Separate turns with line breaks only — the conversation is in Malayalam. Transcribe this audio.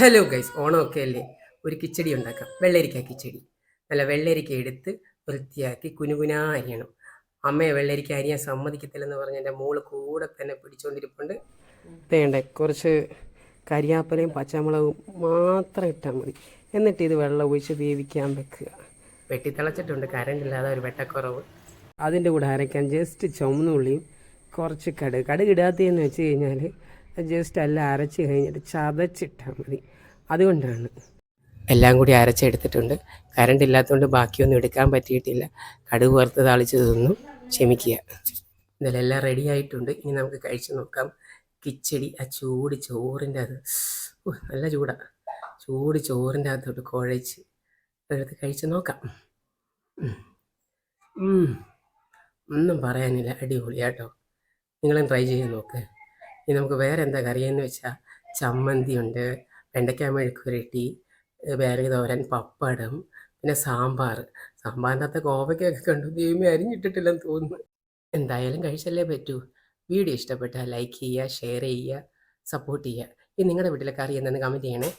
ഹലോ ഗൈസ്, ഓണമൊക്കെ അല്ലേ? ഒരു കിച്ചടി ഉണ്ടാക്കാം. വെള്ളരിക്ക കിച്ചടി. നല്ല വെള്ളരിക്ക എടുത്ത് വൃത്തിയാക്കി കുനുകുനാ അരിയണം. അമ്മയെ വെള്ളരിക്ക അരിയാൻ സമ്മതിക്കത്തില്ലെന്ന് പറഞ്ഞ് എൻ്റെ മോള് കൂടെ തന്നെ പിടിച്ചുകൊണ്ടിരിപ്പുണ്ട്. വേണ്ടേ കുറച്ച് കരിയാപ്പലയും പച്ചമുളകും മാത്രം ഇട്ടാൽ മതി. എന്നിട്ട് ഇത് വെള്ളം ഒഴിച്ച് വേവിക്കാൻ വെക്കുക. വെട്ടിത്തിളച്ചിട്ടുണ്ട്, കരണ്ടില്ലാതെ ഒരു വെട്ടക്കുറവ്. അതിൻ്റെ കൂടെ അരയ്ക്കാൻ ജസ്റ്റ് ചുവന്നുള്ളിയും കുറച്ച് കടുക് ഇടാത്തതെന്ന് വെച്ച് കഴിഞ്ഞാൽ ജസ്റ്റ് എല്ലാം അരച്ച് കഴിഞ്ഞിട്ട് ചതച്ചിട്ടാൽ മതി. അതുകൊണ്ടാണ് എല്ലാം കൂടി അരച്ചെടുത്തിട്ടുണ്ട്. കറണ്ട് ഇല്ലാത്തതുകൊണ്ട് ബാക്കിയൊന്നും എടുക്കാൻ പറ്റിയിട്ടില്ല. കടുക് വറുത്ത് താളിച്ച് തിന്നു, ക്ഷമിക്കുക. ഇതിലെല്ലാം റെഡി ആയിട്ടുണ്ട്. ഇനി നമുക്ക് കഴിച്ച് നോക്കാം. കിച്ചടി ആ ചൂട് ചോറിൻ്റെ അത് നല്ല ചൂടാണ്. ചൂട് ചോറിൻ്റെ അകത്തോട്ട് കുഴച്ച് എടുത്ത് കഴിച്ച് നോക്കാം. ഒന്നും പറയാനില്ല, അടിപൊളിയാട്ടോ. നിങ്ങളും ട്രൈ ചെയ്ത് നോക്ക്. ഇനി നമുക്ക് വേറെ എന്താ കറിയെന്ന് വെച്ചാൽ ചമ്മന്തി ഉണ്ട്, വെണ്ടയ്ക്ക മെഴുക്കുരട്ടി, വേറെ തോരൻ, പപ്പടം, പിന്നെ സാമ്പാറിനകത്ത് കോവയ്ക്കൊക്കെ കണ്ടു. ദൈവമേ, അരിഞ്ഞിട്ടിട്ടില്ലെന്ന് തോന്നുന്നു. എന്തായാലും കഴിച്ചല്ലേ പറ്റൂ. വീഡിയോ ഇഷ്ടപ്പെട്ടാൽ ലൈക്ക് ചെയ്യുക, ഷെയർ ചെയ്യുക, സപ്പോർട്ട് ചെയ്യുക. ഈ നിങ്ങളുടെ വീട്ടിലെ കറി എന്താണെന്ന് കമൻറ്റ് ചെയ്യണേ.